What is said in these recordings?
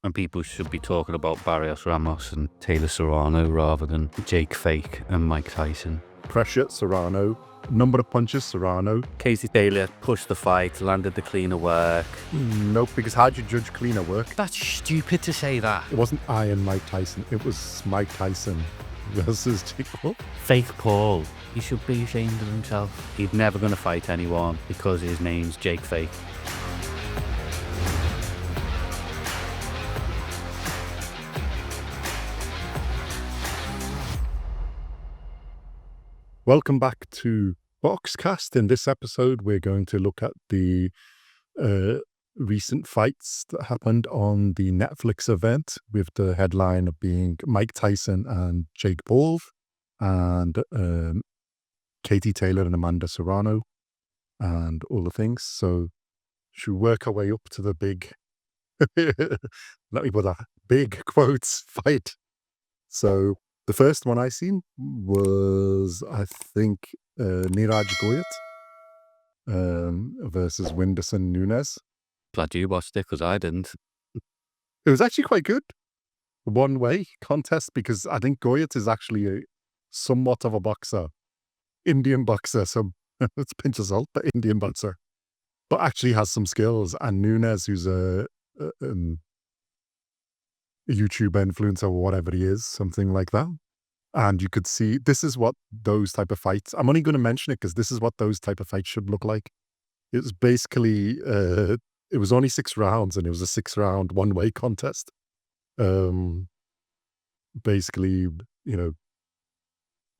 And people should be talking about Barrios Ramos and Taylor Serrano rather than Jake Fake and Mike Tyson. Pressure, Serrano. Number of punches, Serrano. Casey Taylor pushed the fight, landed the cleaner work. Nope, because how do you judge cleaner work? That's stupid to say that. It wasn't I and Mike Tyson. It was Mike Tyson versus Jake Paul. Fake Paul. He should be ashamed of himself. He's never going to fight anyone because his name's Jake Fake. Welcome back to BoxCast. In this episode, we're going to look at the recent fights that happened on the Netflix event, with the headline of being Mike Tyson and Jake Paul, and Katie Taylor and Amanda Serrano, and all the things. So, should we work our way up to the big, let me put that, big quotes fight. So, the first one I seen was, I think, Neeraj Goyat versus Whindersson Nunes. Glad you watched it because I didn't. It was actually quite good. One-way contest, because I think Goyat is actually somewhat of a boxer. Indian boxer, so it's pinch of salt, but Indian boxer. But actually has some skills. And Nunes, who's a YouTuber influencer or whatever he is, something like that. And you could see, this is what those type of fights, I'm only going to mention it because this is what those type of fights should look like. It was basically, it was only 6 rounds, and it was a 6-round one-way contest. Basically,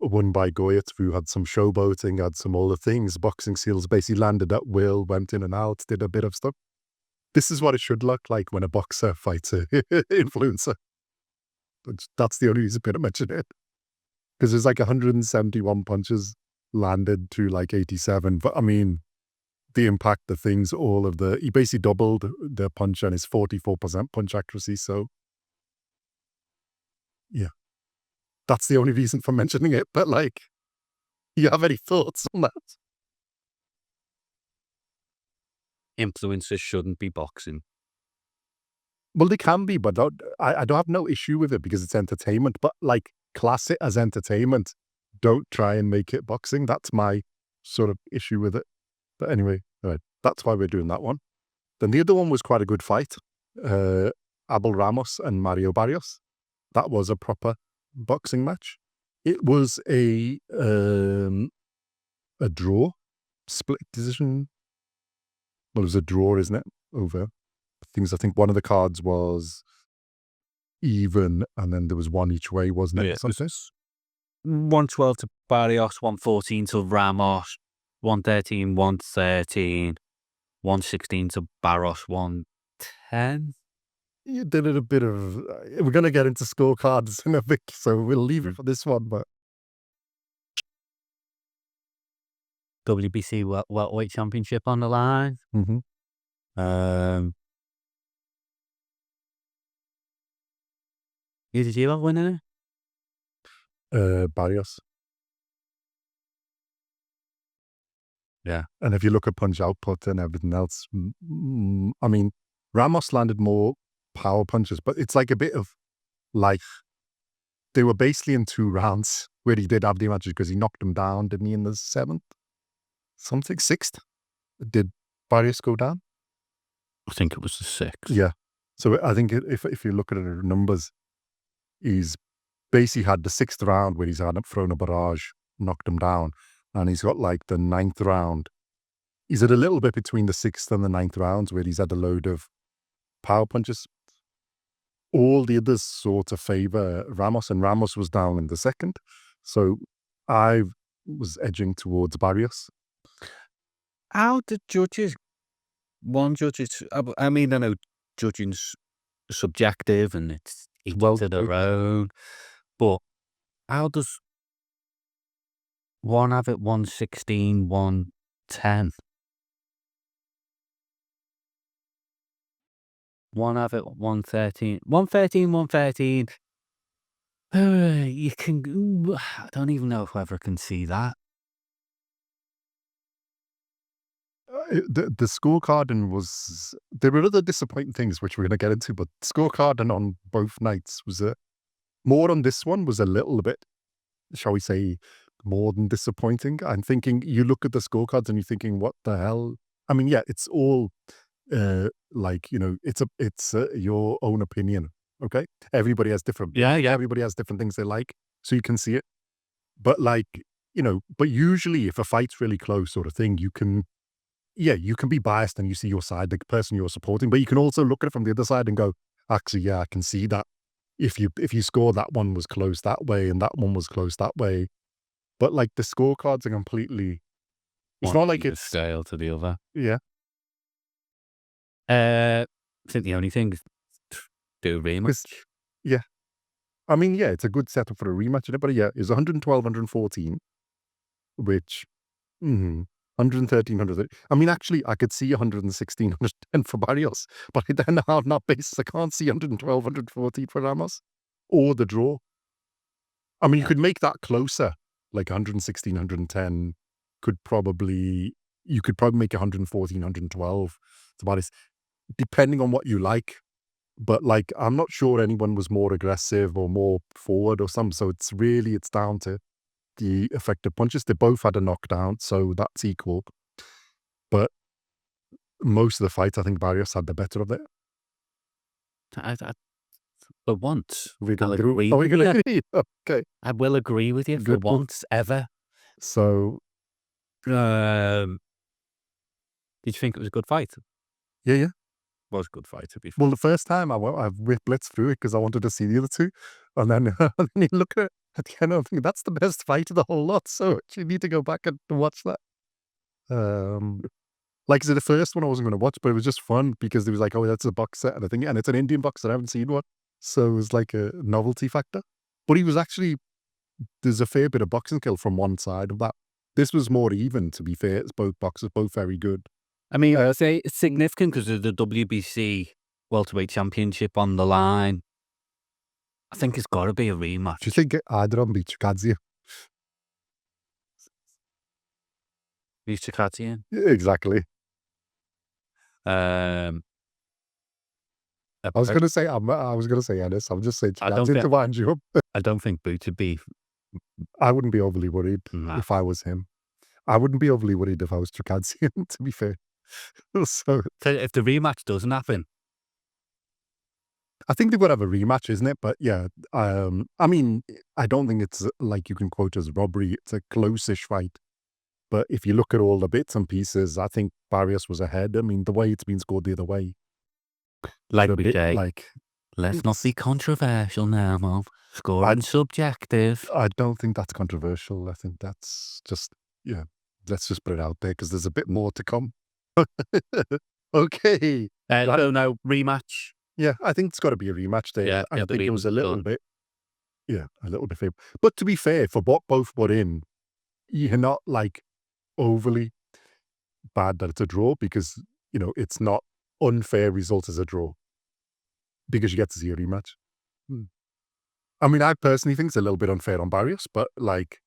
won by Goyat, who had some showboating, had some all the things, boxing skills, basically landed at will, went in and out, did a bit of stuff. This is what it should look like when a boxer fights an influencer. That's the only reason I mentioned it. Because there's like 171 punches landed to like 87. But I mean, the impact, the things, he basically doubled the punch and his 44% punch accuracy. So, yeah, that's the only reason for mentioning it. But like, you have any thoughts on that? Influencers shouldn't be boxing. Well, they can be, but I don't have no issue with it because it's entertainment. But like, class it as entertainment. Don't try and make it boxing. That's my sort of issue with it. But anyway, right, that's why we're doing that one. Then the other one was quite a good fight. Abel Ramos and Mario Barrios. That was a proper boxing match. It was a draw, split decision. Well, it was a draw, isn't it? Over things. I think one of the cards was even, and then there was one each way, wasn't it? Yeah, something? 112 to Barrios, 114 to Ramos, 113, 113, 116 to Barros, 110. You did it a bit of. We're going to get into scorecards in a bit, so we'll leave it for this one. But WBC welterweight championship on the line. Who did you have winning it? Barrios. Yeah. And if you look at punch output and everything else, I mean, Ramos landed more power punches, but it's like a bit of like, they were basically in 2 rounds where he did have the advantage because he knocked him down, didn't he, in the 7th? Something, 6th? Did Barrios go down? I think it was the 6th. Yeah. So I think if you look at the numbers, he's basically had the 6th round where he's had thrown a barrage, knocked him down, and he's got like the 9th round. He's had a little bit between the 6th and the 9th rounds where he's had a load of power punches. All the others sort of favor Ramos, and Ramos was down in the 2nd. So I was edging towards Barrios. How did judges, I mean, I know judging's subjective and it's each to their own, but how does one have it 116, 110? One have it 113, 113, 113. You can, I don't even know if I ever can see that. the scorecarding was... There were other disappointing things which we're going to get into, but scorecarding on both nights was more on this one was a little bit, shall we say, more than disappointing. I'm thinking, you look at the scorecards and you're thinking, what the hell? I mean, yeah, it's all like, it's your own opinion. Okay, everybody has different. Yeah. Everybody has different things they like, so you can see it. But like, but usually if a fight's really close, sort of thing, you can be biased and you see your side, the person you're supporting, but you can also look at it from the other side and go, actually, yeah, I can see that. If you score, that one was close that way and that one was close that way. But like the scorecards are completely... It's not like it's... scale to the other. Yeah. I think the only thing is do a rematch. Yeah. I mean, yeah, it's a good setup for a rematch, isn't it? But yeah, it's 112, 114, which... 113, 130. I mean, actually, I could see 116, 110 for Barrios, but then on that basis, I can't see 112, 114 for Ramos or the draw. I mean, you could make that closer, like 116, 110 you could probably make 114, 112 to Barrios, depending on what you like. But like, I'm not sure anyone was more aggressive or more forward or something. So it's down to the effective punches. They both had a knockdown, so that's equal. But most of the fights, I think Barrios had the better of it. But once, We're I'll going to agree. Are we going to agree? Okay. I will agree with you Good for one. once ever. So, Did you think it was a good fight? yeah. It was a good fight, to be fair. Well, the first time I blitzed through it because I wanted to see the other two. And then, you look at it at the end, I'm thinking, that's the best fight of the whole lot. So you need to go back and watch that. Like I said, the first one I wasn't going to watch, but it was just fun because it was like, oh, that's a box set and I think, and it's an Indian box set. I haven't seen one. So it was like a novelty factor. But he was actually, there's a fair bit of boxing skill from one side of that. This was more even, to be fair. It's both boxers, both very good. I mean, I say it's significant because of the WBC welterweight championship on the line. I think it's got to be a rematch. Do you think either of them beat Chikadze? Beat Chikadze? Exactly. I was going to say Ennis. I'm just saying Chikadze to wind you up. I don't think Boot would be. I wouldn't be overly worried if I was him. I wouldn't be overly worried if I was Chikadze, to be fair. So if the rematch doesn't happen, I think they've got to have a rematch, isn't it? But yeah, I mean, I don't think it's like you can quote as robbery. It's a close-ish fight. But if you look at all the bits and pieces, I think Barrios was ahead. I mean, the way it's been scored the other way. Like we say, let's not be controversial now, Mom. Scoring subjective. I don't think that's controversial. I think that's just, let's just put it out there because there's a bit more to come. Okay. So now, rematch. Yeah, I think it's got to be a rematch there. Yeah, I think it was a little bit favorable. But to be fair, for both put in, you're not like overly bad that it's a draw because, it's not unfair result as a draw because you get to see a rematch. I mean, I personally think it's a little bit unfair on Barrios, but like,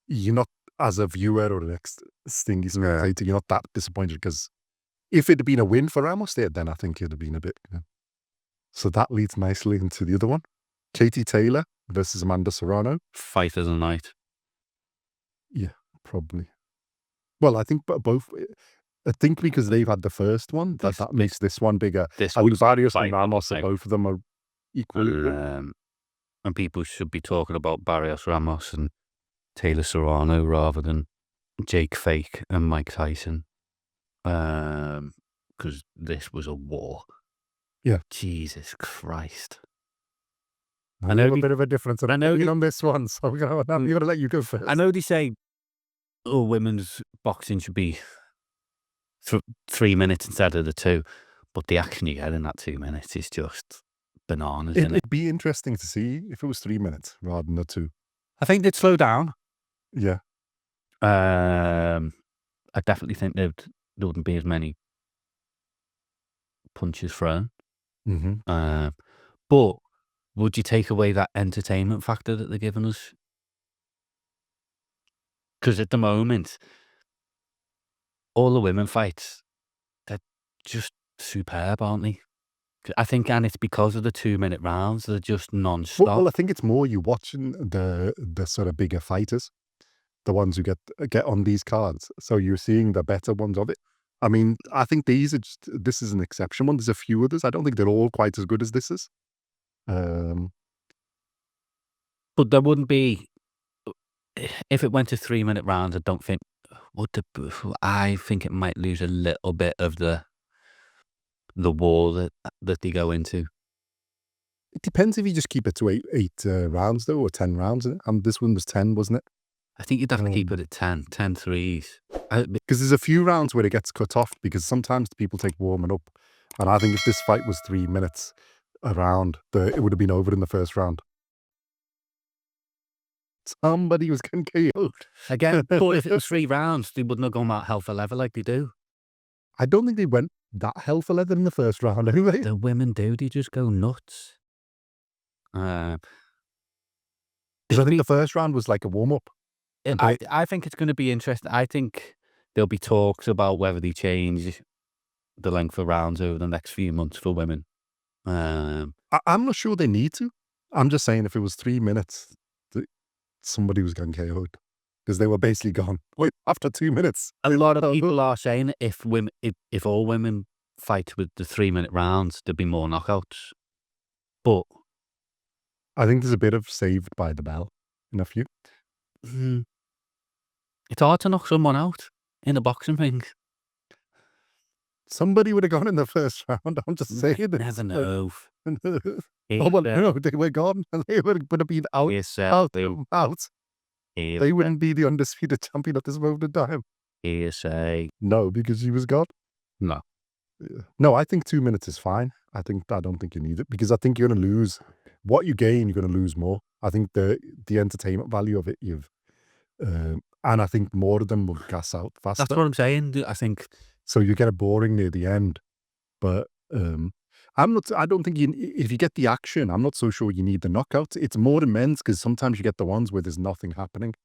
you're not, as a viewer or the next thing is you're not that disappointed because if it had been a win for Ramos there, then I think it'd have been a bit, So that leads nicely into the other one. Katie Taylor versus Amanda Serrano. Fight of the night. Yeah, probably. Well, I think both. I think because they've had the first one, that makes this one bigger. I think Barrios and Ramos, both of them are equally. And people should be talking about Barrios Ramos and Taylor Serrano rather than Jake Fake and Mike Tyson. Because this was a war. Yeah. Jesus Christ. I know a bit of a difference on this one, so I'm going to let you go first. I know they say, women's boxing should be 3 minutes instead of the 2, but the action you get in that 2 minutes is just bananas, isn't it? It'd be interesting to see if it was 3 minutes rather than the 2. I think they'd slow down. Yeah. I definitely think there wouldn't be as many punches thrown. Mm-hmm. But would you take away that entertainment factor that they're giving us? Because at the moment, all the women fights, they're just superb, aren't they? I think, and it's because of the 2-minute rounds. They're just non-stop. Well, I think it's more you watching the sort of bigger fighters, the ones who get on these cards. So you're seeing the better ones of it. I mean, I think this is an exception one. There's a few others. I don't think they're all quite as good as this is. But there wouldn't be, if it went to 3-minute rounds, I don't think, I think it might lose a little bit of the wall that they go into. It depends if you just keep it to eight rounds, though, or 10 rounds. And this one was 10, wasn't it? I think you'd have to keep it at 10 threes. Because there's a few rounds where it gets cut off because sometimes people take warming up. And I think if this fight was 3 minutes a round, it would have been over in the first round. Somebody was getting KO'd. Again, but if it was 3 rounds, they wouldn't have gone that hell for leather like they do. I don't think they went that hell for leather in the first round anyway. The women do. They just go nuts. Because I think the first round was like a warm-up. I think it's going to be interesting. I think there'll be talks about whether they change the length of rounds over the next few months for women. I'm not sure they need to. I'm just saying if it was 3 minutes, somebody was getting KO'd. Because they were basically gone. Wait, after 2 minutes. A lot of people are saying if all women fight with the 3-minute rounds, there'd be more knockouts. But I think there's a bit of saved by the bell in a few. It's hard to knock someone out in a boxing ring. Somebody would have gone in the first round. I'm just saying. Never know. Oh, well, no, they were gone. They would have been out. Out. They wouldn't be the undisputed champion at this moment in time. Hearsay. No, because he was gone. No. No, I think 2 minutes is fine. I don't think you need it because I think you're going to lose. What you gain, you're going to lose more. I think the entertainment value of it, and I think more of them will gas out faster. That's what I'm saying. I think so. You get it boring near the end, but I don't think if you get the action, I'm not so sure you need the knockouts. It's more in men's because sometimes you get the ones where there's nothing happening,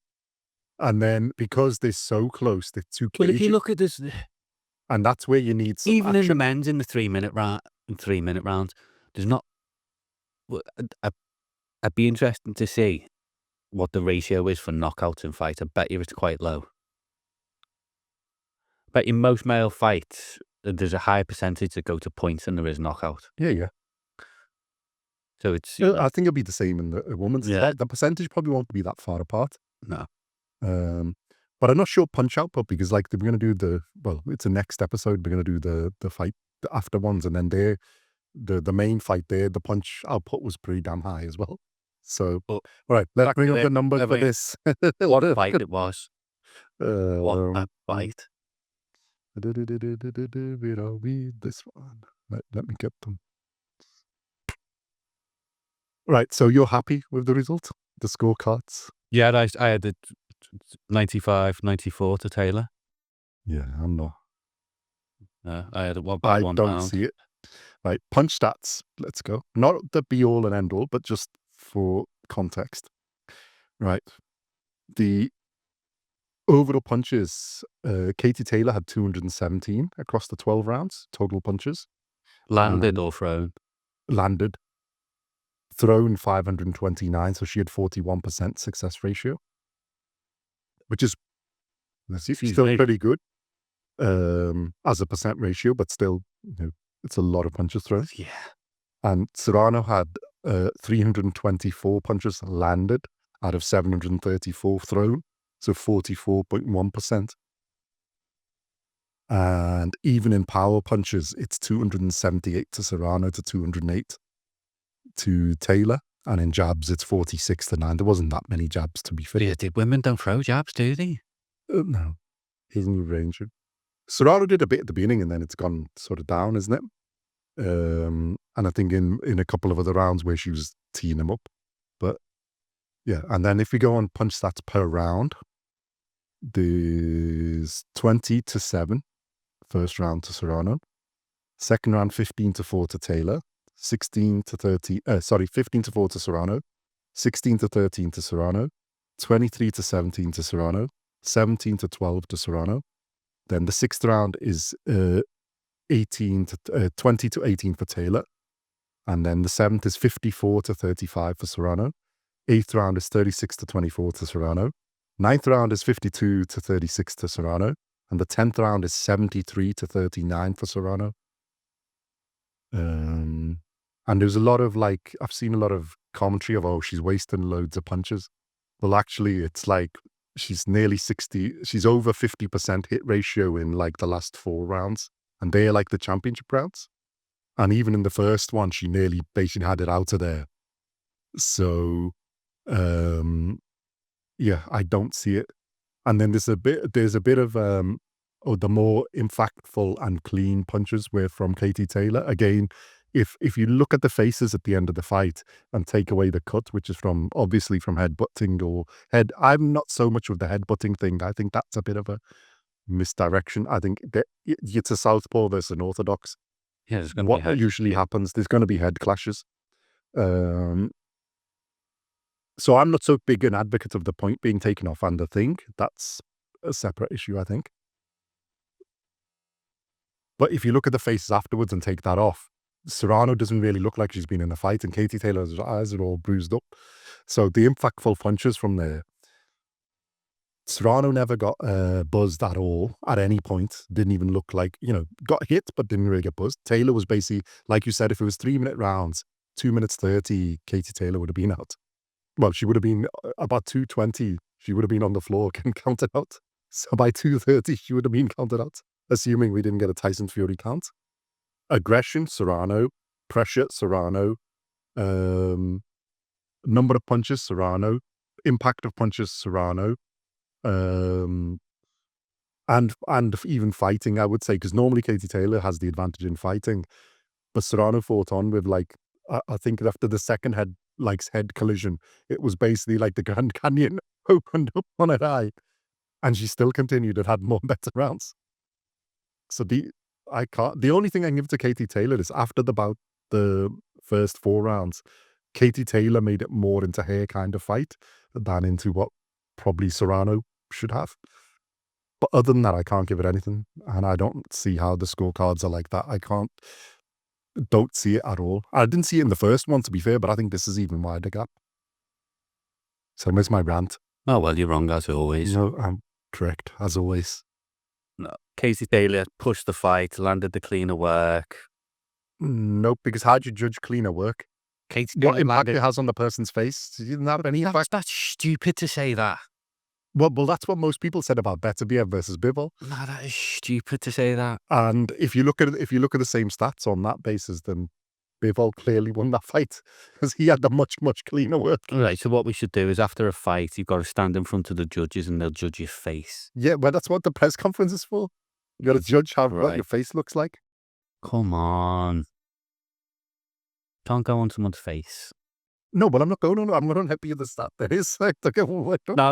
and then because they're so close, they're too cagey. Well, if you look at this, and that's where you need some even action. in the men's in the 3-minute rounds, there's not. I'd be interested to see what the ratio is for knockouts in fight. I bet you it's quite low. But in most male fights, there's a high percentage that go to points and there is knockout. Yeah. So it's. I think it'll be the same in the women's. Yeah. The percentage probably won't be that far apart. No. But I'm not sure punch output because like they're going to do it's the next episode. We're going to do the fight after ones, and then the main fight there, the punch output was pretty damn high as well. So, all right, let's bring up the numbers for this. What a fight it was. What a fight. Where are we? This one. Right, let me get them. Right, so you're happy with the result? The scorecards? Yeah, I had it 95-94 to Taylor. Yeah, I'm not. I had it one I £1. don't see it. Right, punch stats. Let's go. Not the be all and end all, but just for context. Right. The overall punches, Katie Taylor had 217 across the 12 rounds, total punches. Landed or thrown? Landed. Thrown 529, so she had 41% success ratio, which is still pretty good as a percent ratio, but still, it's a lot of punches thrown. Yeah. And Serrano had 324 punches landed out of 734 thrown, so 44.1%. And even in power punches, it's 278 to Serrano to 208 to Taylor. And in jabs, it's 46 to 9. There wasn't that many jabs, to be fair. Yeah, women don't throw jabs, do they? No. Isn't ranging. Serrano did a bit at the beginning, and then it's gone sort of down, isn't it? And I think in a couple of other rounds where she was teeing him up. But yeah, and then if we go on punch stats per round, there's 20 to 7 first round to Serrano, second round 15 to 4 to Taylor, 15 to 4 to Serrano, 16 to 13 to Serrano, 23 to 17 to Serrano, 17 to 12 to Serrano, Then the 6th round is 20 to 18 for Taylor. And then the 7th is 54 to 35 for Serrano. 8th round is 36 to 24 to Serrano. 9th round is 52 to 36 to Serrano. And the 10th round is 73 to 39 for Serrano. And there's a lot of I've seen a lot of commentary of, she's wasting loads of punches. Well, actually, it's she's nearly 60, she's over 50% hit ratio in the last 4 rounds. And they're the championship rounds. And even in the first one, she nearly basically had it out of there. So, yeah, I don't see it. And then there's a bit of the more impactful and clean punches were from Katie Taylor. Again, if you look at the faces at the end of the fight and take away the cut, which is obviously from headbutting or head, I'm not so much with the headbutting thing. I think that's a bit of a misdirection. I think that it's a southpaw versus an orthodox. Yeah, there's going to be What usually happens, there's going to be head clashes. So I'm not so big an advocate of the point being taken off and the thing. That's a separate issue, I think. But if you look at the faces afterwards and take that off, Serrano doesn't really look like she's been in a fight, and Katie Taylor's eyes are all bruised up. So the impactful punches from there, Serrano never got buzzed at all at any point. Didn't even look got hit, but didn't really get buzzed. Taylor was basically, like you said, if it was 3-minute rounds, 2 minutes 30, Katie Taylor would have been out. Well, she would have been about 2:20. She would have been on the floor and counted out. So by 2:30, she would have been counted out, assuming we didn't get a Tyson Fury count. Aggression, Serrano. Pressure, Serrano. Number of punches, Serrano. Impact of punches, Serrano. And even fighting, I would say, because normally Katie Taylor has the advantage in fighting, but Serrano fought on with I think after the second head collision, it was basically the Grand Canyon opened up on her eye, and she still continued and had more better rounds. So the only thing I can give to Katie Taylor is after the first 4 rounds, Katie Taylor made it more into her kind of fight than into what probably Serrano should have. But other than that, I can't give it anything, and I don't see how the scorecards are like that. Don't see it at all. I didn't see it in the first one, to be fair, but I think this is even wider gap. So there's my rant. Oh, well, you're wrong as always. No, I'm correct as always. No, Katie Taylor pushed the fight, landed the cleaner work. Nope, because how do you judge cleaner work? Katie What Taylor impact it has on the person's face? You didn't have any impact. That's stupid to say that. Well, that's what most people said about Beterbiev versus Bivol. No, that is stupid to say that. And if you look at the same stats on that basis, then Bivol clearly won that fight because he had the much cleaner work. All right, so what we should do is after a fight, you've got to stand in front of the judges and they'll judge your face. Yeah, well, that's what the press conference is for. You got to judge what your face looks like. Come on. Don't go on someone's face. No, but I'm not going on. I'm going to help you the stat. There is. No,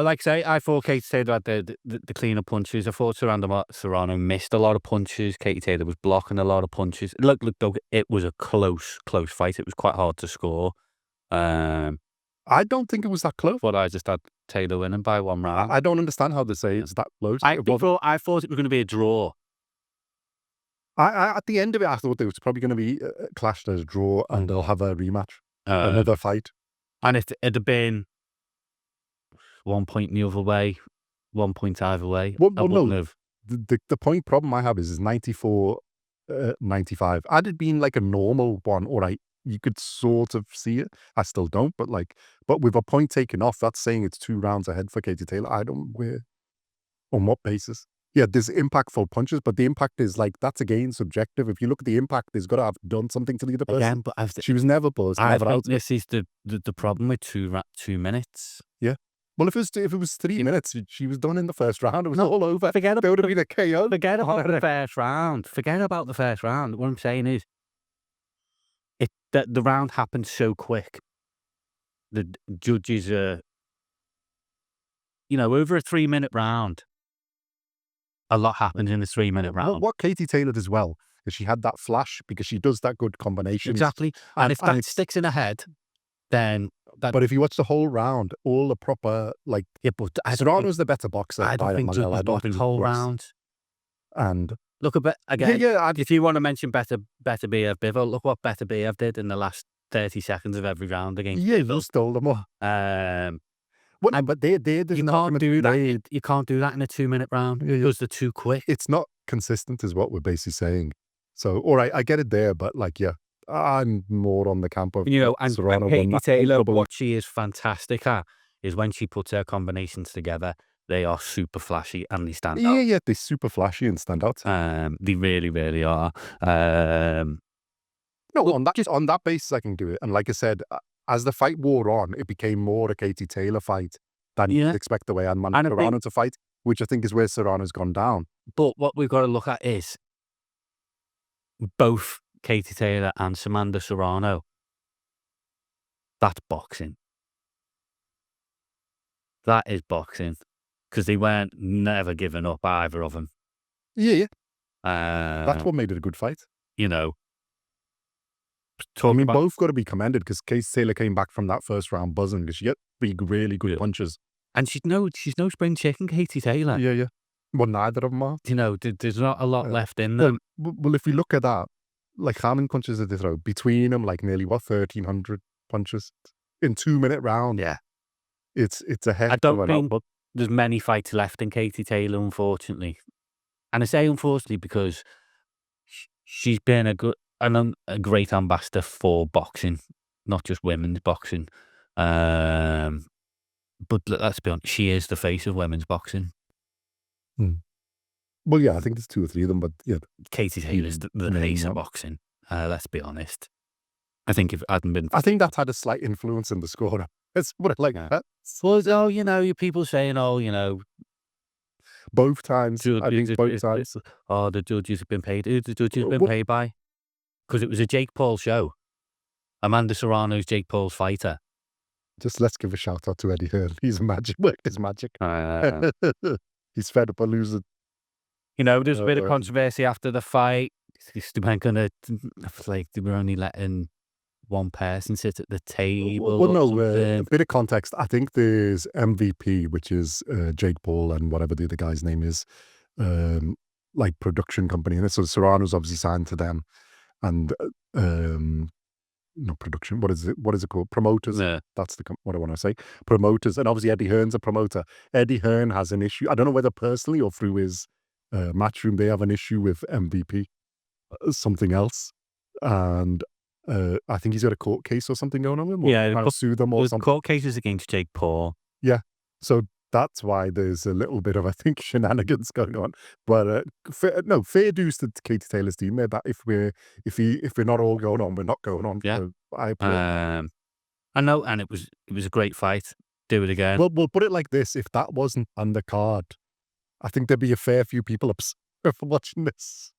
like I say, I thought Katie Taylor had the cleaner punches. I thought Serrano missed a lot of punches. Katie Taylor was blocking a lot of punches. Look, it was a close fight. It was quite hard to score. I don't think it was that close. But I just had Taylor winning by 1 round. I don't understand how they say it's that close. I thought it was going to be a draw. At the end of it, I thought it was probably going to be clashed as a draw, and they'll have a rematch, another fight. And if it'd have been 1 point the other way, 1 point either way, I wouldn't have. The point problem I have is 94, 95. Had it been like a normal one, all right, you could sort of see it. I still don't, but with a point taken off, that's saying it's 2 rounds ahead for Katie Taylor. I don't where on what basis. Yeah, there's impactful punches, but the impact is that's again subjective. If you look at the impact, the's got to have done something to the other person. Again, but she was never buzzed, never out. This is the problem with 2 minutes. Yeah. Well, if it was 3 minutes, she was done in the first round. It was all over. Forget there would have been a KO. Forget about the first round. Forget about the first round. What I'm saying is, the round happened so quick. The judges are, over a 3-minute round. A lot happens in the 3-minute round. What Katie Taylor does well is she had that flash because she does that good combination. Exactly. And if that sticks in her head, then... But if you watch the whole round, all the proper, Yeah, but... Serrano's the better boxer. I don't think the whole round. And Look a bit again. yeah, If you want to mention Better Biev Bivol, look what Better Biev did in the last 30 seconds of every round against yeah, Bivol. you stole them all. Well, But there's you an can't argument do that. made. You can't do that in a 2-minute round because they're too quick. It's not consistent, is what we're basically saying. So, all right, I get it there, but like, yeah, I'm more on the camp of And Serrano won Katie that Taylor, comfortably. what she is fantastic at is when she puts her combinations together, they are super flashy and they stand out. Yeah, they're super flashy and stand out. They really, really are. No, on that basis, I can do it. And like I said, as the fight wore on, it became more a Katie Taylor fight than you'd expect the way Amanda Serrano to fight, which I think is where Serrano's gone down. But what we've got to look at is both Katie Taylor and Amanda Serrano. That's boxing. That is boxing. Because they weren't never giving up, either of them. Yeah. That's what made it a good fight. You know. Both got to be commended because Katie Taylor came back from that first round buzzing because she had big, really good punches. And she's no spring chicken, Katie Taylor. Yeah. Well, neither of them are. You know, there's not a lot left in them. Well, if we look at that, like how many punches did they throw? Between them, like nearly 1,300 punches in 2-minute round. Yeah. It's a heck I don't of an think output. there's many fights left in Katie Taylor, unfortunately. And I say unfortunately because she's been a great ambassador for boxing, not just women's boxing. But let's be honest, she is the face of women's boxing. Well, yeah, I think there's 2 or 3 of them, but yeah. Katie Taylor's the face of boxing. Let's be honest. I think if it hadn't been... I think that's had a slight influence in the score. Let's put it like that. Well, you people saying, both times. I think both times. The judges have been paid. Who the judges have been paid by? Because it was a Jake Paul show. Amanda Serrano's Jake Paul's fighter. Just let's give a shout out to Eddie Hearn. He's worked his magic. He's fed up on losing. There's a bit of controversy after the fight. They weren't gonna, they were only letting one person sit at the table. Well, no, a bit of context. I think there's MVP, which is Jake Paul and whatever the other guy's name is, like production company. And so Serrano's obviously signed to them. And no production. What is it called? Promoters. Yeah. That's what I want to say. Promoters. And obviously Eddie Hearn's a promoter. Eddie Hearn has an issue. I don't know whether personally or through his matchroom they have an issue with MVP. Something else. And I think he's got a court case or something going on with him. Yeah, trying to sue them or something. Court cases against Jake Paul. Yeah. So that's why there's a little bit of, I think, shenanigans going on. But fair dues to Katie Taylor's team there. That if we're not all going on, we're not going on. Yeah. So I applaud. I know, and it was a great fight. Do it again. Well, we'll put it like this: if that wasn't on the card, I think there'd be a fair few people upset for watching this.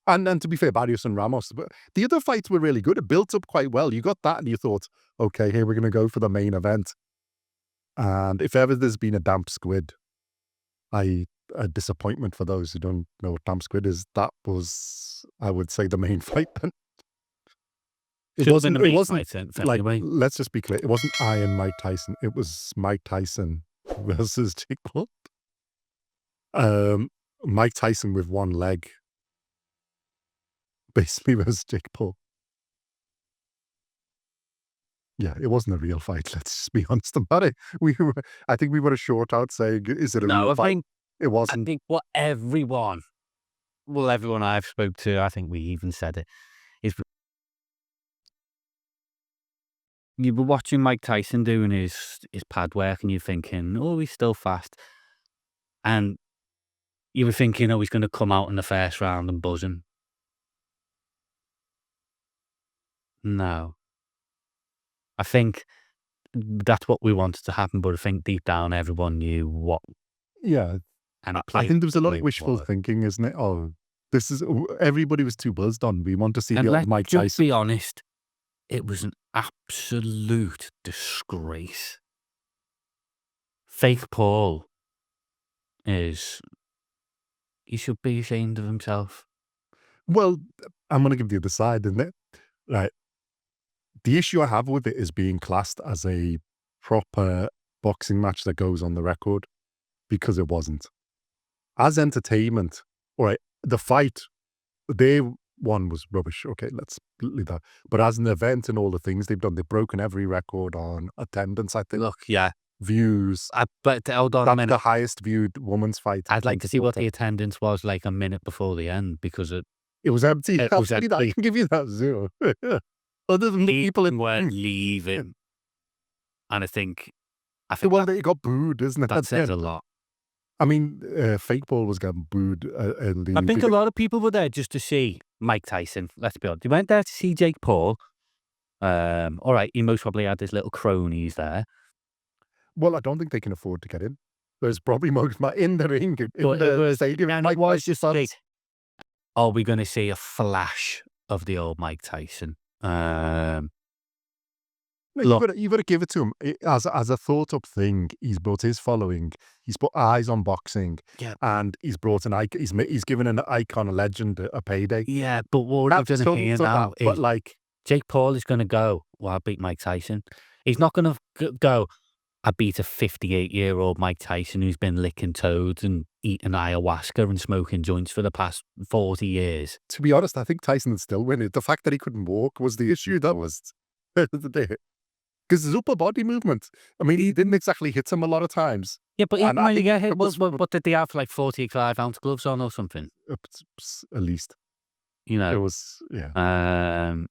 And to be fair, Barrios and Ramos, but the other fights were really good. It built up quite well. You got that and you thought, okay, here we're going to go for the main event. And if ever there's been a damp squid, a disappointment for those who don't know what damp squid is, that was, I would say, the main fight then. It wasn't like, let's just be clear, it wasn't Mike Tyson. It was Mike Tyson versus Jake Paul. Mike Tyson with one leg. Basically versus Jake Paul. Yeah, it wasn't a real fight. Let's just be honest about it. I think we were a short out saying, "Is it a real fight?" It wasn't. I think what everyone I've spoke to, I think we even said it, is you were watching Mike Tyson doing his pad work, and you're thinking, "Oh, he's still fast," and you were thinking, "Oh, he's going to come out in the first round and buzz him." No. I think that's what we wanted to happen, but I think deep down everyone knew what. Yeah. And I think there was a lot of wishful thinking, isn't it? Oh, everybody was too buzzed on. We want to see the old Mike Tyson. Let's just be honest, it was an absolute disgrace. Fake Paul he should be ashamed of himself. Well, I'm going to give the other side, isn't it? Right. The issue I have with it is being classed as a proper boxing match that goes on the record, because it wasn't. As entertainment, all right, the fight, they one was rubbish. Okay, let's leave that. But as an event and all the things they've done, they've broken every record on attendance, I think. Look, yeah. Views. But hold on a That's minute. the highest viewed women's fight. I'd like in to see what sport. the attendance was like a minute before the end, because It was empty. It I'll was tell you that. I empty. can give you that 0. Other than the people in weren't leaving. And I think the one that you got booed, isn't it? that says a lot. I mean, Fake Ball was getting booed. I think a lot of people were there just to see Mike Tyson. Let's be honest. They went there to see Jake Paul. All right, he most probably had his little cronies there. Well, I don't think they can afford to get in. There's probably most in the ring, in But the stadium. and it was just like, are we going to see a flash of the old Mike Tyson? Look, you've got to give it to him. As a thought up thing, he's built his following. He's put eyes on boxing. Yeah. And he's brought an icon. He's given an icon, a legend, a payday. Yeah, but what we're going to hear now is, but like, Jake Paul is going to go, well, I beat Mike Tyson. He's not going to go, I beat a 58-year-old Mike Tyson who's been licking toads and eating ayahuasca and smoking joints for the past 40 years. To be honest, I think Tyson would still win it. The fact that he couldn't walk was the issue. That was because his upper body movement. I mean, he didn't exactly hit him a lot of times. Yeah, but even when you get hit, was- what did they have, like 45-ounce gloves on or something? At least. You know, It was, yeah. the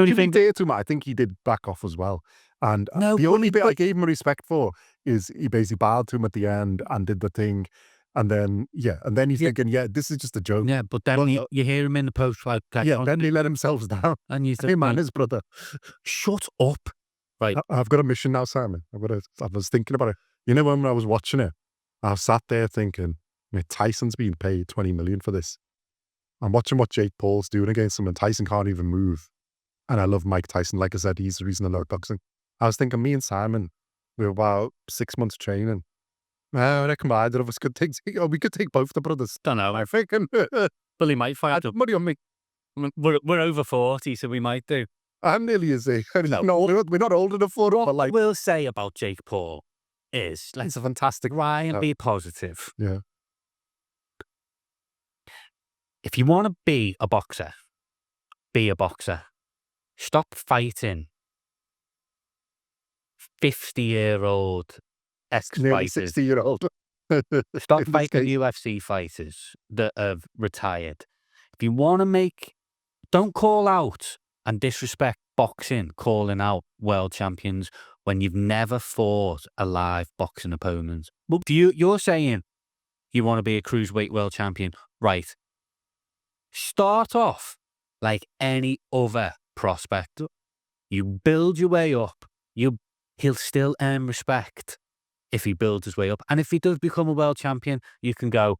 only To be thing, fair to him, I think he did back off as well. And No, the but- only bit I gave him respect for is he basically bowed to him at the end and did the thing. And then, and then he's thinking, this is just a joke. yeah, but then you hear him in the post, like, Then he let himself down. and you Hey think, man, his brother. shut up. Right. I've got a mission now, Simon. I was thinking about it. You know, when I was watching it, I sat there thinking, Tyson's being paid 20 million for this. I'm watching what Jake Paul's doing against him, and Tyson can't even move. And I love Mike Tyson. Like I said, he's the reason I love boxing. I was thinking, me and Simon, we were about 6 months training. I reckon either of us could take, we could take both the brothers. Don't know. I'm thinking, Billy might fight. money on me. We're over 40, so we might do. I'm nearly as a, No. no, we're not old enough for it, What but like, we'll say about Jake Paul is, let's it's a fantastic. try and be positive. Yeah. If you want to be a boxer, be a boxer. Stop fighting 50-year-old Nearly ex-fighters. 60-year-old. Stop in this fighting case. UFC fighters that have retired. If you want to don't call out and disrespect boxing, calling out world champions when you've never fought a live boxing opponent. But you're saying you want to be a cruiserweight world champion, right? Start off like any other prospect. You build your way up. He'll still earn respect if he builds his way up. And if he does become a world champion, you can go,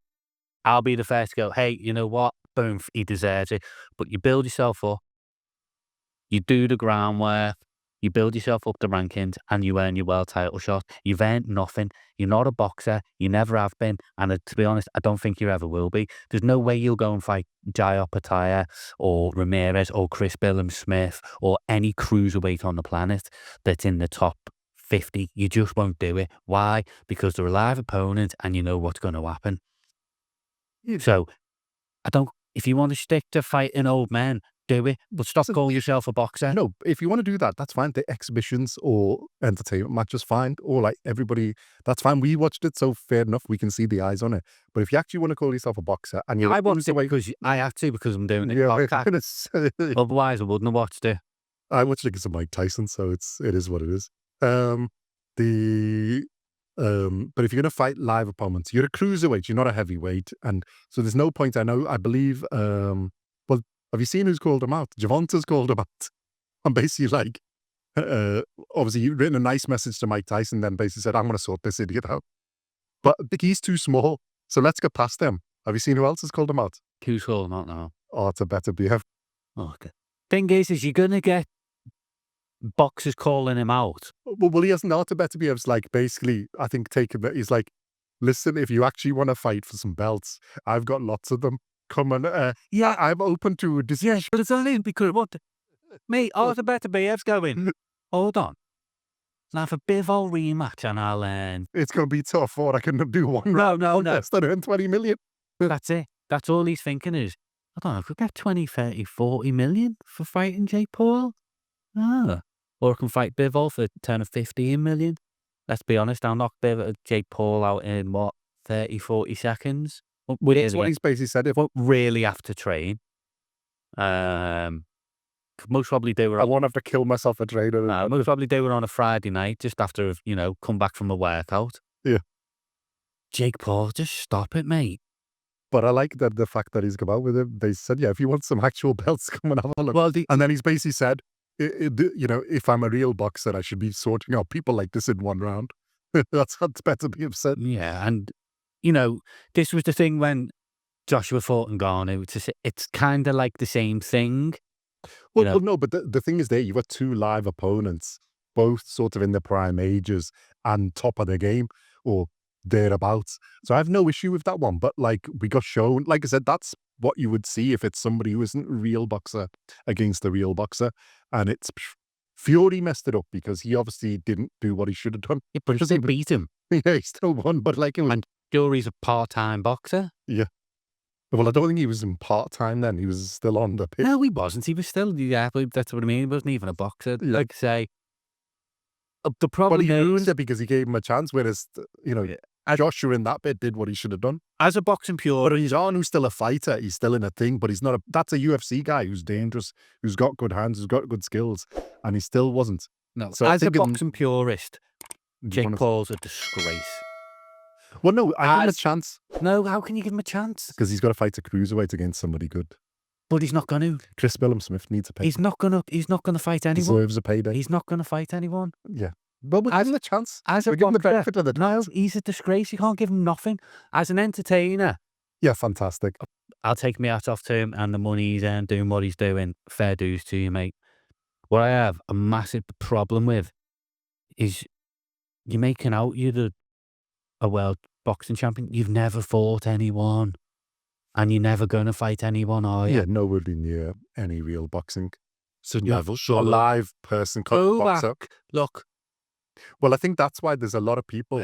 I'll be the first to go, hey, you know what? Boom, he deserves it. But you build yourself up. You do the groundwork. You build yourself up the rankings and you earn your world title shot. You've earned nothing. You're not a boxer. You never have been. And to be honest, I don't think you ever will be. There's no way you'll go and fight Jai Opetaia or Ramirez or Chris Billum-Smith or any cruiserweight on the planet that's in the top 50. You just won't do it. Why? Because they're a live opponent and you know what's going to happen. So, if you want to stick to fighting old men, do it, but stop calling yourself a boxer. No, if you want to do that, that's fine. The exhibitions or entertainment matches, fine. Or like everybody, that's fine. We watched it, so fair enough. We can see the eyes on it. But if you actually want to call yourself a boxer and I watched it because I had to, because I'm doing it. Otherwise, I wouldn't have watched it. I watched it because of Mike Tyson, so it is what it is. But if you're going to fight live opponents, you're a cruiserweight, you're not a heavyweight. And so there's no point, I believe, have you seen who's called him out? Javonta's called him out. And basically like, obviously you've written a nice message to Mike Tyson, then basically said, I'm going to sort this idiot out. But I think he's too small, so let's get past them. Have you seen who else has called him out? Who's calling him out now? Oh, it's a better BF. Oh, okay. Thing is you're going to get boxers calling him out. Well, he hasn't. Not a better BF. It's like basically, I think he's like, listen, if you actually want to fight for some belts, I've got lots of them. Come on, I'm open to a decision. Yeah, but it's only because mate, the better BF's going. Hold on. Now for Bivol rematch and I'll It's going to be tough, or I can do one No. Let's earn 20 million. That's it. That's all he's thinking is, I don't know, I could get 20, 30, 40 million for fighting Jake Paul. Ah. Or I can fight Bivol for 10 or 15 million. Let's be honest, I'll knock Jake Paul out in, 30, 40 seconds. That's what he's basically said. Won't really have to train. Could most probably do it. I won't have to kill myself a trainer. Most probably do it on a Friday night, just after, come back from a workout. Yeah. Jake Paul, just stop it, mate. But I like that the fact that he's come out with it. They said, yeah, if you want some actual belts, come and have a look. Well, and then he's basically said, if I'm a real boxer, I should be sorting out people like this in one round. That's better be upset. Yeah, and, this was the thing when Joshua fought Ngannou. It's kind of like the same thing. Well, no, but the thing is you've got two live opponents, both sort of in their prime ages and top of the game, or thereabouts. So I have no issue with that one. But like we got shown, like I said, that's what you would see if it's somebody who isn't a real boxer against a real boxer. And it's Fury messed it up because he obviously didn't do what he should have done. Yeah, but they beat him. Yeah, he still won, but like it was... And Fury's a part-time boxer. Yeah. Well, I don't think he was in part-time then. He was still on the pitch. No, he wasn't. He was still, that's what I mean. He wasn't even a boxer. Yeah. Like say, the problem is... But he ruined it because he gave him a chance, whereas, Joshua in that bit did what he should have done. As a boxing pure... But he's who's still a fighter. He's still in a thing, but he's not that's a UFC guy who's dangerous, who's got good hands, who's got good skills, and he still wasn't. No, so as a boxing purist, Jake Paul's a disgrace. Well, no, I give him a chance. No, how can you give him a chance? Because he's got to fight a cruiserweight against somebody good. But he's not going to. Chris Smith needs a pay. He's not going to fight anyone. Deserves a payday. He's not going to fight anyone. Yeah. But we'll give him a chance. As a boxer, no, he's a disgrace. You can't give him nothing. As an entertainer. Yeah, fantastic. I'll take my hat off to him and the money he's earned doing what he's doing. Fair dues to you, mate. What I have a massive problem with is you're making out you're a world boxing champion. You've never fought anyone. And you're never going to fight anyone, are you? Yeah, nobody near any real boxing. So never a live person boxer. Look. Well, I think that's why there's a lot of people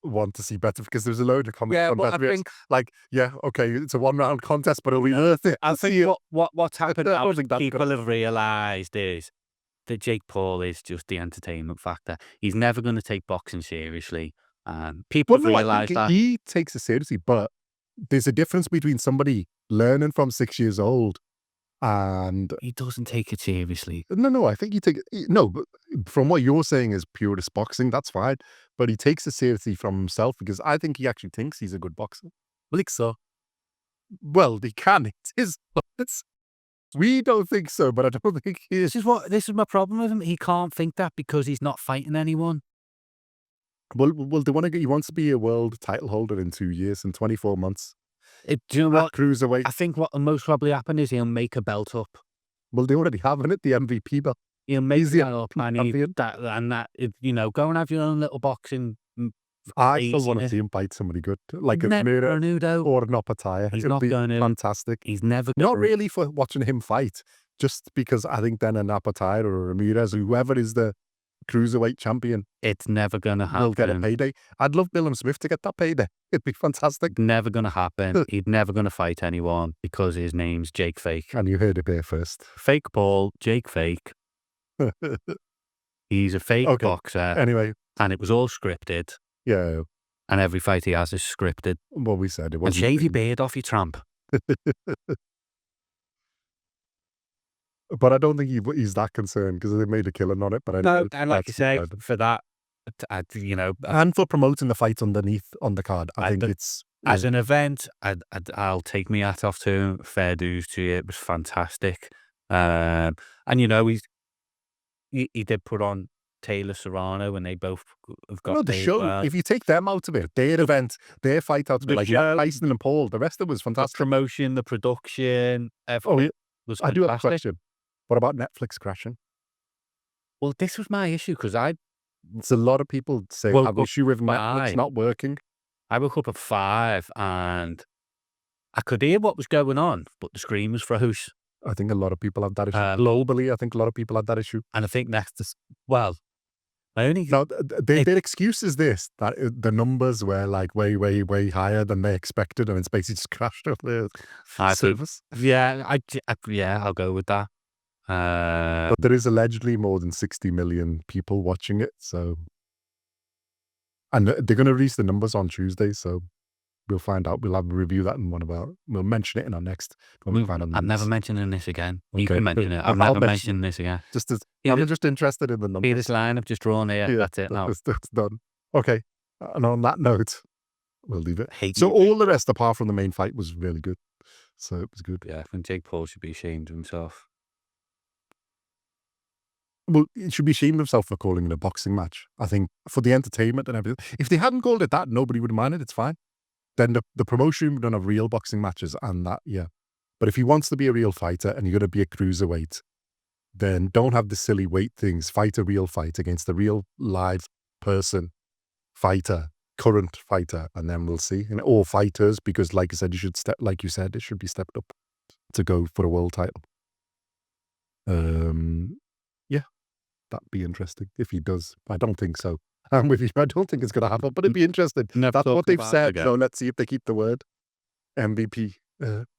want to see better, because there's a load of comments on that. Like, yeah, okay, it's a one-round contest, but it'll be worth it. I think what's happened now, people have realised is that Jake Paul is just the entertainment factor. He's never going to take boxing seriously. People realise that. He takes it seriously, but there's a difference between somebody learning from 6 years old and... He doesn't take it seriously. No, I think he takes... No, but from what you're saying is purist boxing, that's fine. But he takes it seriously from himself, because I think he actually thinks he's a good boxer. I think so. Well, he can. We don't think so, but I don't think he is. This is my problem with him. He can't think that because he's not fighting anyone. Well, he wants to be a world title holder in 2 years, in 24 months. Do you know what? Cruiserweight. I think what will most probably happen is he'll make a belt up. Well, they already have it, the MVP belt. He'll make it up and go and have your own little boxing. I still want to see him fight somebody good, like a Nunes or an Opataya. He's not going to. Fantastic. He's never. Not really for watching him fight, just because I think then an Opataya or a Ramirez, whoever is the cruiserweight champion, it's never going to happen. He'll get a payday. I'd love Bill Smith to get that payday. It'd be fantastic. Never going to happen. He's never going to fight anyone because his name's Jake Fake. And you heard it there first. Fake Paul, Jake Fake. He's a fake boxer. Anyway. And it was all scripted. Yeah. And every fight he has is scripted. Well, we said it wasn't. And shave your beard off, you tramp. But I don't think he's that concerned, because they made a killing on it. But and like you say, for that, and for promoting the fight underneath on the card, I think it's... As an event, I'll take my hat off to him. Fair dues to you. It was fantastic. And he did put on Taylor Serrano, and they both have got... the show, if you take them out of it, their event, their fight out of it, like Tyson and Paul, the rest of it was fantastic. The promotion, the production, everything was fantastic. I do have a question. What about Netflix crashing? Well, this was my issue, because there's a lot of people say have issue with Netflix not working. I woke up at 5 and I could hear what was going on, but the screen was froze. I think a lot of people have that issue. Globally, I think a lot of people have that issue. And I think Now, their excuse is this, that the numbers were like way, way, way higher than they expected, and it's basically just crashed off their service. Yeah, I'll go with that. But there is allegedly more than 60 million people watching it, so... And they're going to release the numbers on Tuesday, so we'll find out. We'll have a review that in we'll mention it in our next... I'm never mentioning this again. You Okay. can mention it. I'll I'm never mention mentioning this again. I'm just interested in the numbers. See this line I've just drawn here? Yeah, That's it now. That's done. Okay. And on that note, we'll leave it. Hate So you. all the rest, apart from the main fight, was really good. So it was good. Yeah, I think Jake Paul should be ashamed of himself. Well, he should be ashamed of himself for calling it a boxing match. I think for the entertainment and everything. If they hadn't called it that, nobody would have minded. It's fine. Then the promotion would have real boxing matches and that, yeah. But if he wants to be a real fighter and you're going to be a cruiserweight, then don't have the silly weight things. Fight a real fight against a real live person, fighter, current fighter, and then we'll see. And all fighters, because like I said, it should be stepped up to go for a world title. Yeah, that'd be interesting if he does. I don't think so. I'm with you. I don't think it's going to happen, but it'd be interesting. That's what they've said. So let's see if they keep the word. MVP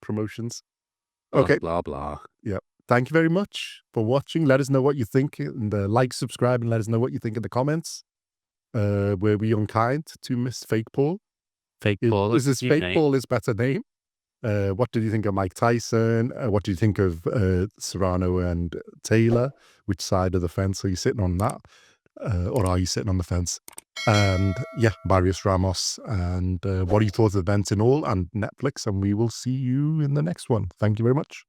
promotions. Okay. Blah, blah. Yeah. Thank you very much for watching. Let us know what you think. And like, subscribe, and let us know what you think in the comments. Were we unkind to Miss Fake Paul? Fake Paul. Is this Fake Paul his better name? What did you think of Mike Tyson? What do you think of Serrano and Taylor? Which side of the fence are you sitting on that? Or are you sitting on the fence? And yeah, Barrios Ramos. And what are your thoughts of events in all and Netflix? And we will see you in the next one. Thank you very much.